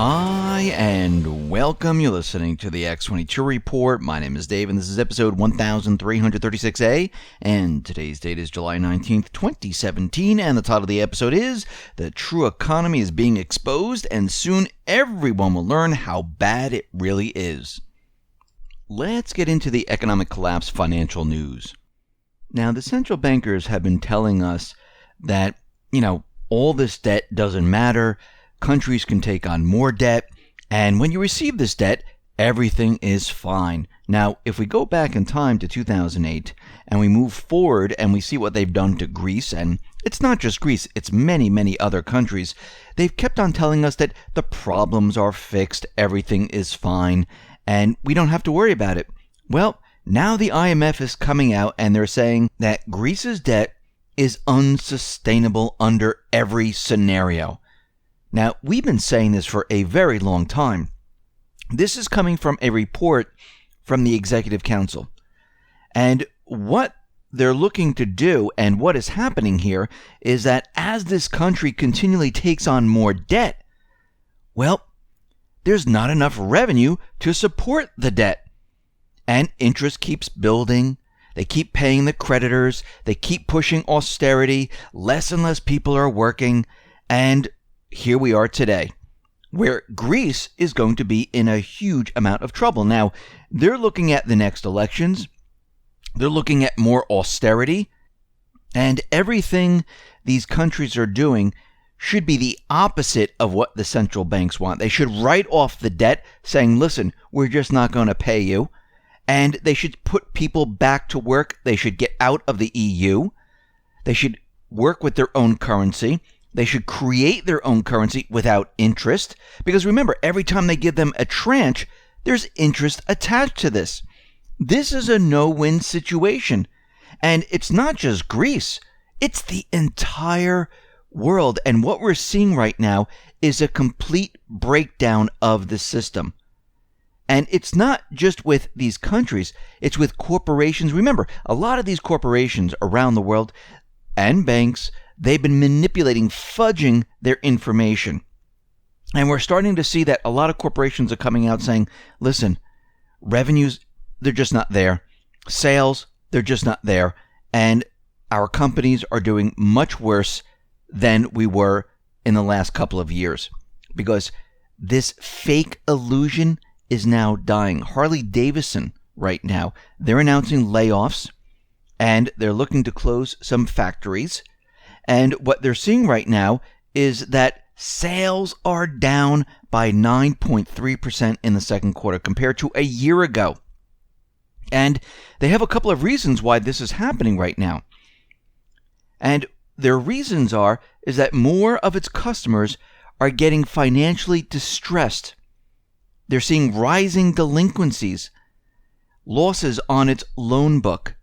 Hi, and welcome. You're listening to the X22 Report. My name is Dave, and this is episode 1336A, and today's date is July 19th, 2017, and the title of the episode is The True Economy is Being Exposed, and soon everyone will learn how bad it really is. Let's get into the economic collapse financial news. Now, the central bankers have been telling us that, all this debt doesn't matter. Countries can take on more debt, and when you receive this debt, everything is fine. Now, if we go back in time to 2008 and we move forward and we see what they've done to Greece, and it's not just Greece, it's many, many other countries, they've kept on telling us that the problems are fixed, everything is fine, and we don't have to worry about it. Well, now the IMF is coming out and they're saying that Greece's debt is unsustainable under every scenario. Now, we've been saying this for a very long time. This is coming from a report from the Executive Council. And what they're looking to do and what is happening here is that as this country continually takes on more debt, well, there's not enough revenue to support the debt. And interest keeps building. They keep paying the creditors. They keep pushing austerity. Less and less people are working. And here we are today, where Greece is going to be in a huge amount of trouble. Now, they're looking at the next elections. They're looking at more austerity. And everything these countries are doing should be the opposite of what the central banks want. They should write off the debt, saying, listen, we're just not going to pay you. And they should put people back to work. They should get out of the EU. They should work with their own currency. They should create their own currency without interest. Because remember, every time they give them a tranche, there's interest attached to this. This is a no-win situation. And it's not just Greece. It's the entire world. And what we're seeing right now is a complete breakdown of the system. And it's not just with these countries. It's with corporations. Remember, a lot of these corporations around the world and banks, they've been manipulating, fudging their information. And we're starting to see that a lot of corporations are coming out saying, listen, revenues, they're just not there. Sales, they're just not there. And our companies are doing much worse than we were in the last couple of years. Because this fake illusion is now dying. Harley Davidson right now, they're announcing layoffs and they're looking to close some factories. And what they're seeing right now is that sales are down by 9.3% in the second quarter compared to a year ago. And they have a couple of reasons why this is happening right now. And their reasons is that more of its customers are getting financially distressed. They're seeing rising delinquencies, losses on its loan book.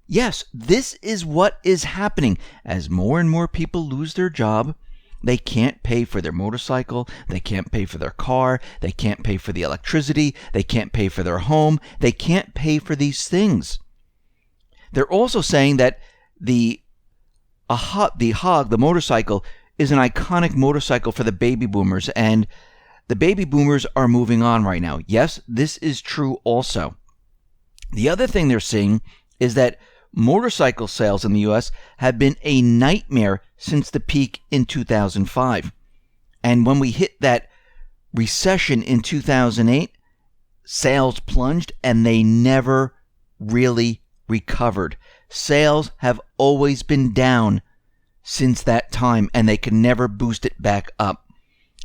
Yes, this is what is happening. As more and more people lose their job, they can't pay for their motorcycle, they can't pay for their car, they can't pay for the electricity, they can't pay for their home, they can't pay for these things. They're also saying that the motorcycle, is an iconic motorcycle for the baby boomers, and the baby boomers are moving on right now. Yes, this is true also. The other thing they're seeing is that motorcycle sales in the U.S. have been a nightmare since the peak in 2005. And when we hit that recession in 2008, sales plunged and they never really recovered. Sales have always been down since that time and they can never boost it back up.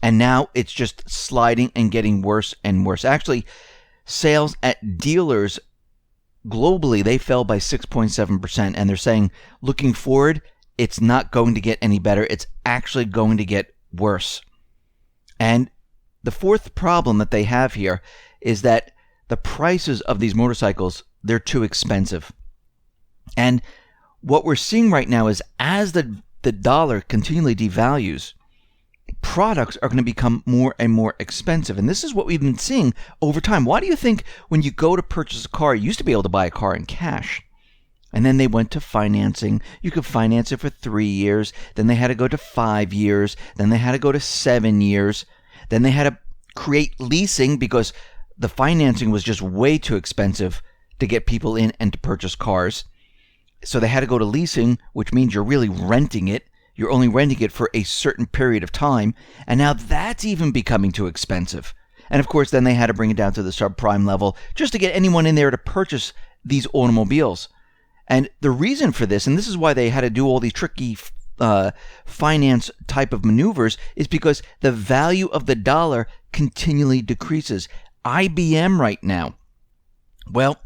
And now it's just sliding and getting worse and worse. Actually, sales at dealers globally, they fell by 6.7%. And they're saying, looking forward, it's not going to get any better. It's actually going to get worse. And the fourth problem that they have here is that the prices of these motorcycles, they're too expensive. And what we're seeing right now is as the dollar continually devalues, products are going to become more and more expensive. And this is what we've been seeing over time. Why do you think when you go to purchase a car, you used to be able to buy a car in cash? And then they went to financing. You could finance it for 3 years. Then they had to go to 5 years. Then they had to go to 7 years. Then they had to create leasing because the financing was just way too expensive to get people in and to purchase cars. So they had to go to leasing, which means you're really renting it. You're only renting it for a certain period of time. And now that's even becoming too expensive. And of course, then they had to bring it down to the subprime level just to get anyone in there to purchase these automobiles. And the reason for this, and this is why they had to do all these tricky finance type of maneuvers, is because the value of the dollar continually decreases. IBM right now, well,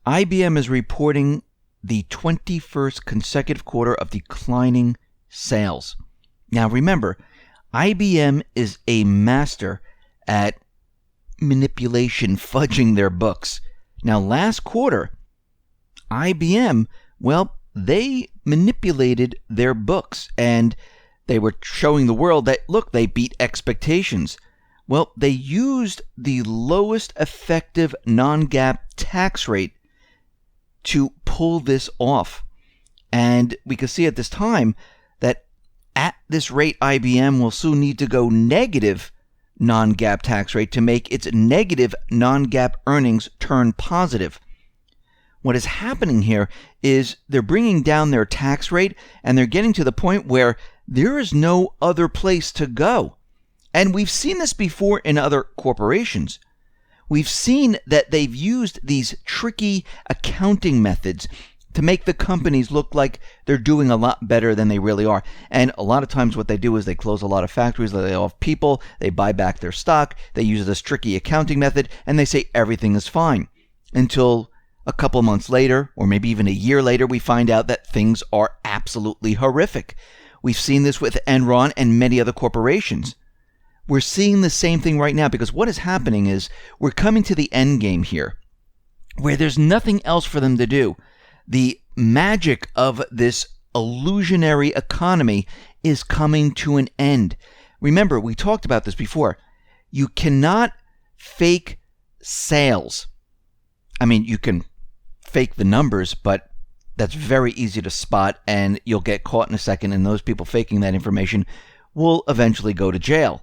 IBM is reporting the 21st consecutive quarter of declining sales. Now remember, IBM is a master at manipulation, fudging their books. Now last quarter, IBM, well, they manipulated their books and they were showing the world that, look, they beat expectations. Well, they used the lowest effective non-GAAP tax rate to pull this off. And we can see at this time that at this rate, IBM will soon need to go negative non-GAAP tax rate to make its negative non-GAAP earnings turn positive. What is happening here is they're bringing down their tax rate and they're getting to the point where there is no other place to go. And we've seen this before in other corporations. We've seen that they've used these tricky accounting methods to make the companies look like they're doing a lot better than they really are. And a lot of times what they do is they close a lot of factories, they lay off people, they buy back their stock, they use this tricky accounting method, and they say everything is fine. Until a couple months later, or maybe even a year later, we find out that things are absolutely horrific. We've seen this with Enron and many other corporations. We're seeing the same thing right now because what is happening is we're coming to the end game here where there's nothing else for them to do. The magic of this illusionary economy is coming to an end. Remember, we talked about this before. You cannot fake sales. I mean, you can fake the numbers, but that's very easy to spot and you'll get caught in a second, and those people faking that information will eventually go to jail.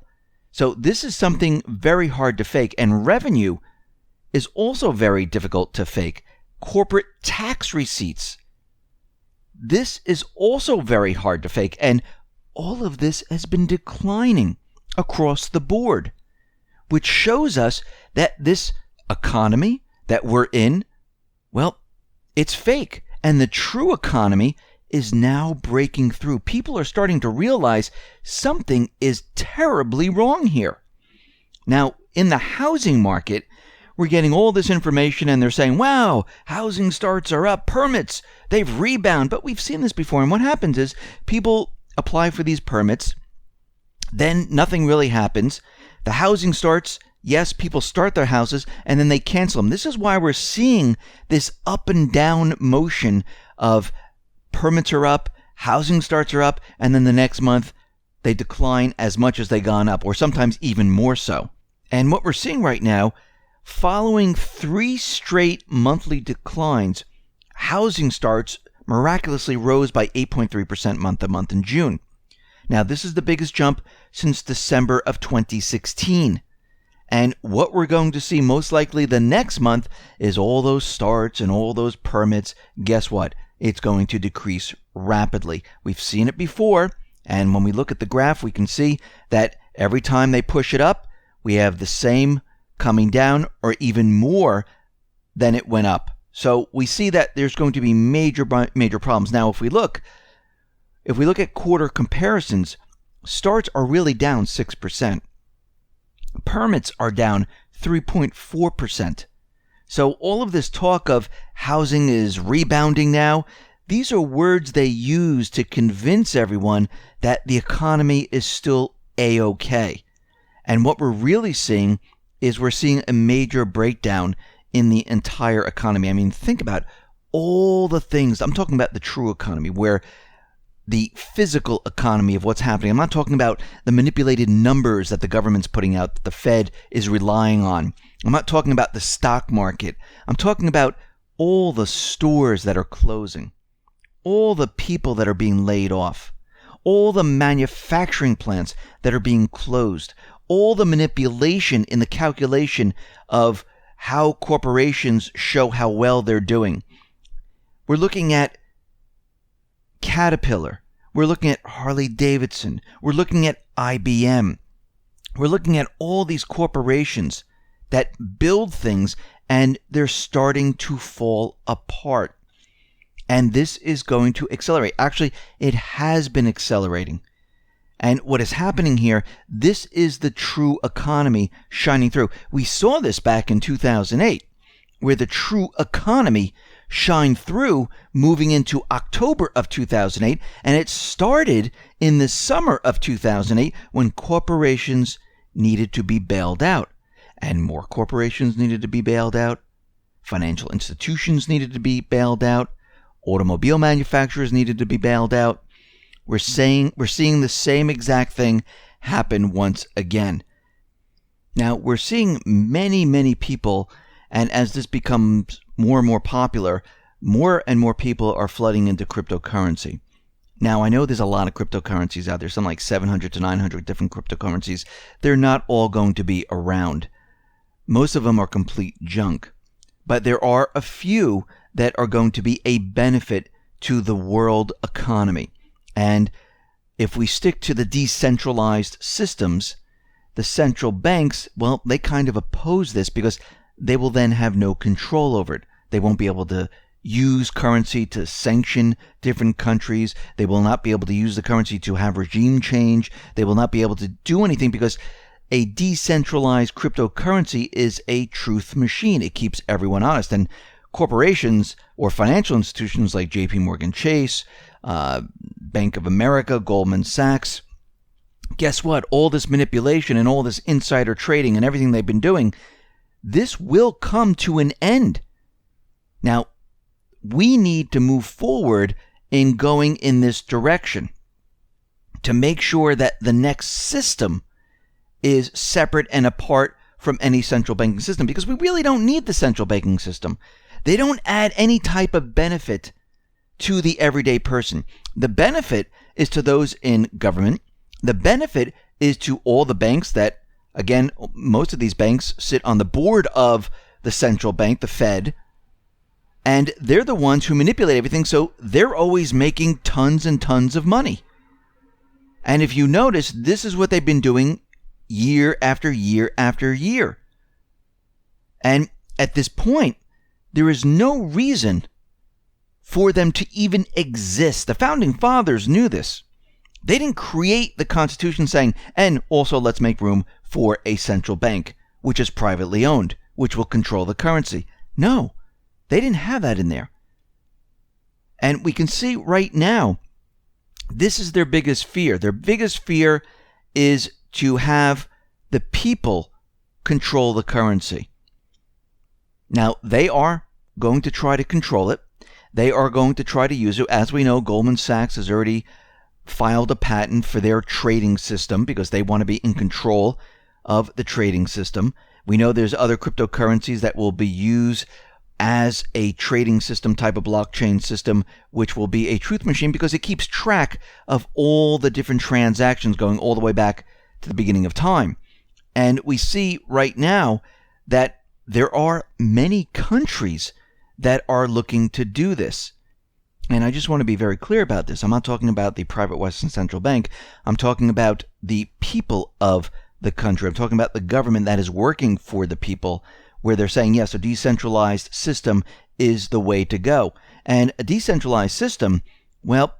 So this is something very hard to fake, and revenue is also very difficult to fake. Corporate tax receipts. This is also very hard to fake, and all of this has been declining across the board, which shows us that this economy that we're in, well, it's fake, and the true economy is now breaking through. People are starting to realize something is terribly wrong here. Now, in the housing market, we're getting all this information and they're saying, wow, housing starts are up, permits, they've rebounded. But we've seen this before. And what happens is people apply for these permits, then nothing really happens. The housing starts, yes, people start their houses, and then they cancel them. This is why we're seeing this up and down motion of permits are up, housing starts are up, and then the next month they decline as much as they gone up, or sometimes even more so. And what we're seeing right now, following 3 straight monthly declines, housing starts miraculously rose by 8.3% month to month in June. Now, this is the biggest jump since December of 2016. And what we're going to see most likely the next month is all those starts and all those permits. Guess what? It's going to decrease rapidly. We've seen it before, and when we look at the graph, we can see that every time they push it up, we have the same coming down or even more than it went up. So we see that there's going to be major problems. Now, if we look at quarter comparisons, starts are really down 6%. Permits are down 3.4%. So all of this talk of housing is rebounding now, these are words they use to convince everyone that the economy is still A-OK. And what we're really seeing is we're seeing a major breakdown in the entire economy. I mean, think about all the things. I'm talking about the true economy, where the physical economy of what's happening. I'm not talking about the manipulated numbers that the government's putting out, that the Fed is relying on. I'm not talking about the stock market. I'm talking about all the stores that are closing, all the people that are being laid off, all the manufacturing plants that are being closed, all the manipulation in the calculation of how corporations show how well they're doing. We're looking at Caterpillar. We're looking at Harley Davidson. We're looking at IBM. We're looking at all these corporations that build things, and they're starting to fall apart. And this is going to accelerate. Actually, it has been accelerating. And what is happening here, this is the true economy shining through. We saw this back in 2008, where the true economy shined through moving into October of 2008, and it started in the summer of 2008 when corporations needed to be bailed out. And more corporations needed to be bailed out. Financial institutions needed to be bailed out. Automobile manufacturers needed to be bailed out. We're seeing the same exact thing happen once again. Now, we're seeing many people, and as this becomes more and more popular, more and more people are flooding into cryptocurrency. Now, I know there's a lot of cryptocurrencies out there, some like 700 to 900 different cryptocurrencies. They're not all going to be around. Most of them are complete junk. But there are a few that are going to be a benefit to the world economy. And if we stick to the decentralized systems, the central banks, well, they kind of oppose this because they will then have no control over it. They won't be able to use currency to sanction different countries. They will not be able to use the currency to have regime change. They will not be able to do anything because a decentralized cryptocurrency is a truth machine. It keeps everyone honest. And corporations or financial institutions like JP Morgan Chase, Bank of America, Goldman Sachs, guess what? All this manipulation and all this insider trading and everything they've been doing, this will come to an end. Now, we need to move forward in going in this direction to make sure that the next system is separate and apart from any central banking system, because we really don't need the central banking system. They don't add any type of benefit to the everyday person. The benefit is to those in government. The benefit is to all the banks that, again, most of these banks sit on the board of the central bank, the Fed, and they're the ones who manipulate everything, so they're always making tons and tons of money. And if you notice, this is what they've been doing year after year after year. And at this point, there is no reason for them to even exist. The founding fathers knew this. They didn't create the Constitution saying, and also let's make room for a central bank, which is privately owned, which will control the currency. No, they didn't have that in there. And we can see right now, this is their biggest fear. Their biggest fear is to have the people control the currency. Now, they are going to try to control it. They are going to try to use it. As we know, Goldman Sachs has already filed a patent for their trading system because they want to be in control of the trading system. We know there's other cryptocurrencies that will be used as a trading system type of blockchain system, which will be a truth machine because it keeps track of all the different transactions going all the way back to the beginning of time. And we see right now that there are many countries that are looking to do this. And I just want to be very clear about this. I'm not talking about the private Western Central Bank. I'm talking about the people of the country. I'm talking about the government that is working for the people, where they're saying, yes, a decentralized system is the way to go. And a decentralized system, well,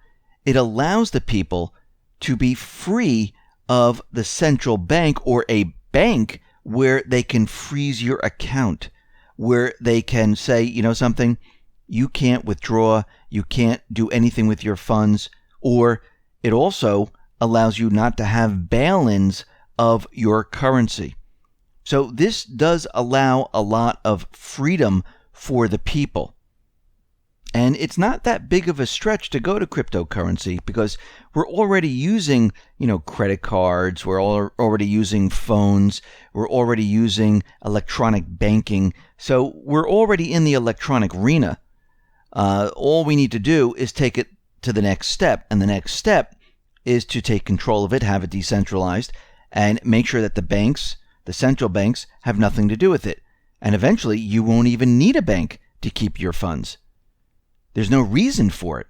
it allows the people to be free of the central bank or a bank where they can freeze your account, where they can say, you know something, you can't withdraw, you can't do anything with your funds, or it also allows you not to have bail-ins of your currency. So this does allow a lot of freedom for the people. And it's not that big of a stretch to go to cryptocurrency because we're already using, credit cards, we're already using phones, we're already using electronic banking. So we're already in the electronic arena. All we need to do is take it to the next step. And the next step is to take control of it, have it decentralized, and make sure that the banks, the central banks, have nothing to do with it. And eventually, you won't even need a bank to keep your funds. There's no reason for it.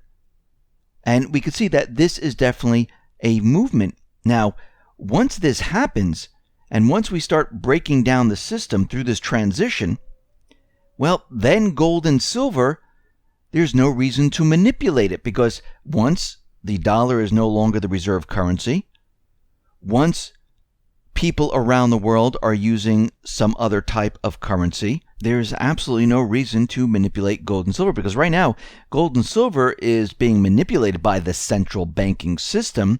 And we can see that this is definitely a movement. Now, once this happens, and once we start breaking down the system through this transition, well, then gold and silver, there's no reason to manipulate it, because once the dollar is no longer the reserve currency, once people around the world are using some other type of currency, there's absolutely no reason to manipulate gold and silver, because right now, gold and silver is being manipulated by the central banking system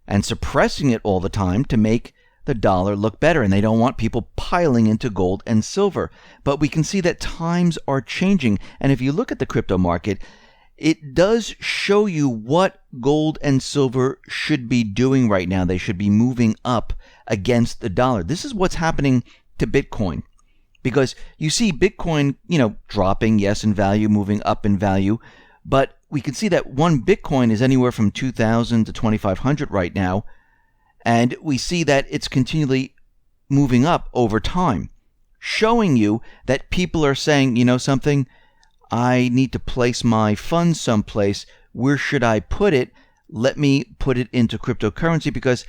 and suppressing it all the time to make the dollar look better, and they don't want people piling into gold and silver. But we can see that times are changing, and if you look at the crypto market, it does show you what gold and silver should be doing right now. They should be moving up against the dollar. This is what's happening to Bitcoin, because you see Bitcoin, dropping, yes, in value, moving up in value, but we can see that one Bitcoin is anywhere from 2,000 to 2,500 right now. And we see that it's continually moving up over time, showing you that people are saying, something, I need to place my funds someplace. Where should I put it? Let me put it into cryptocurrency because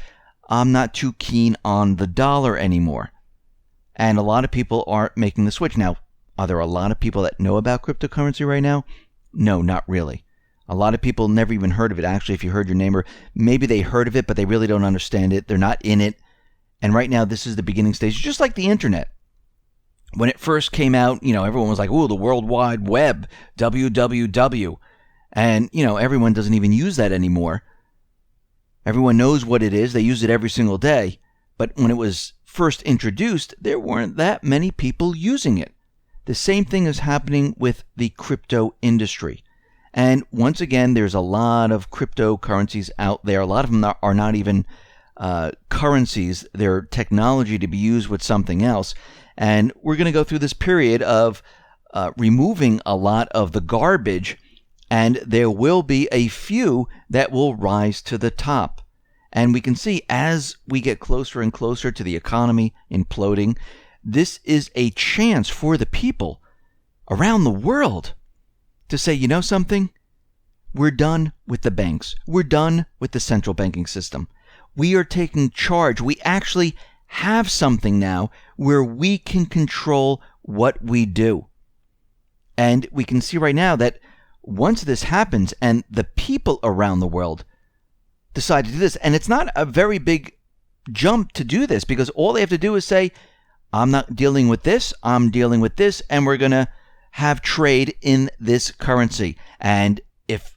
I'm not too keen on the dollar anymore. And a lot of people aren't making the switch. Now, are there a lot of people that know about cryptocurrency right now? No, not really. A lot of people never even heard of it. Actually, if you heard your neighbor, maybe they heard of it, but they really don't understand it. They're not in it. And right now, this is the beginning stage, just like the internet. When it first came out, everyone was like, "Ooh, the World Wide Web, WWW." And, everyone doesn't even use that anymore. Everyone knows what it is. They use it every single day. But when it was first introduced, there weren't that many people using it. The same thing is happening with the crypto industry. And once again, there's a lot of cryptocurrencies out there. A lot of them are not even currencies. They're technology to be used with something else. And we're going to go through this period of removing a lot of the garbage, and there will be a few that will rise to the top. And we can see as we get closer and closer to the economy imploding, this is a chance for the people around the world to say, something? We're done with the banks. We're done with the central banking system. We are taking charge. We actually have something now where we can control what we do. And we can see right now that once this happens and the people around the world decide to do this, and it's not a very big jump to do this, because all they have to do is say, I'm not dealing with this, I'm dealing with this, and we're going to have trade in this currency. And if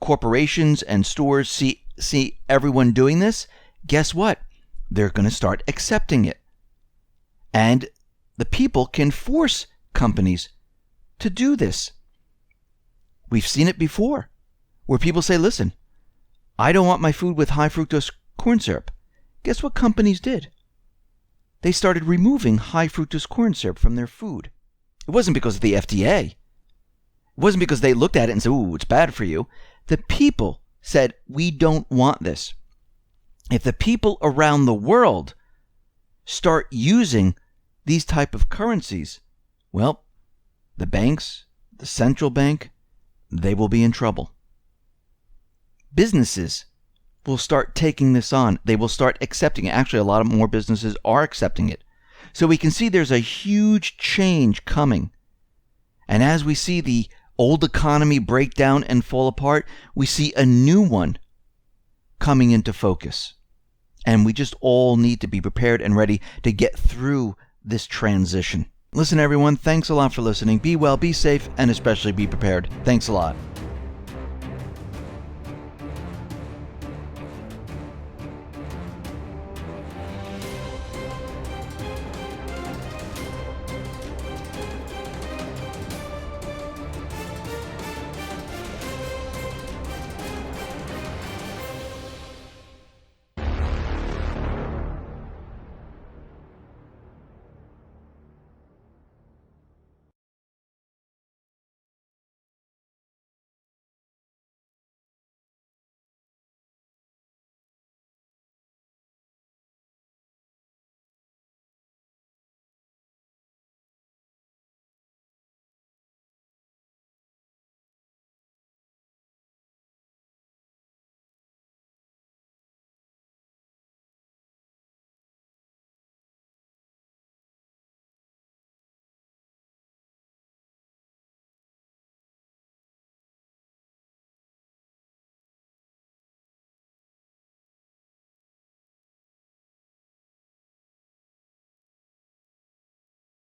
corporations and stores see everyone doing this, guess what? They're going to start accepting it. And the people can force companies to do this. We've seen it before, where people say, listen, I don't want my food with high fructose corn syrup. Guess what companies did? They started removing high fructose corn syrup from their food. It wasn't because of the FDA. It wasn't because they looked at it and said, ooh, it's bad for you. The people said, we don't want this. If the people around the world start using these type of currencies, well, the banks, the central bank, they will be in trouble. Businesses will start taking this on. They will start accepting it. Actually, a lot of more businesses are accepting it. So we can see there's a huge change coming. And as we see the old economy break down and fall apart, we see a new one coming into focus. And we just all need to be prepared and ready to get through this transition. Listen, everyone, thanks a lot for listening. Be well, be safe, and especially be prepared. Thanks a lot.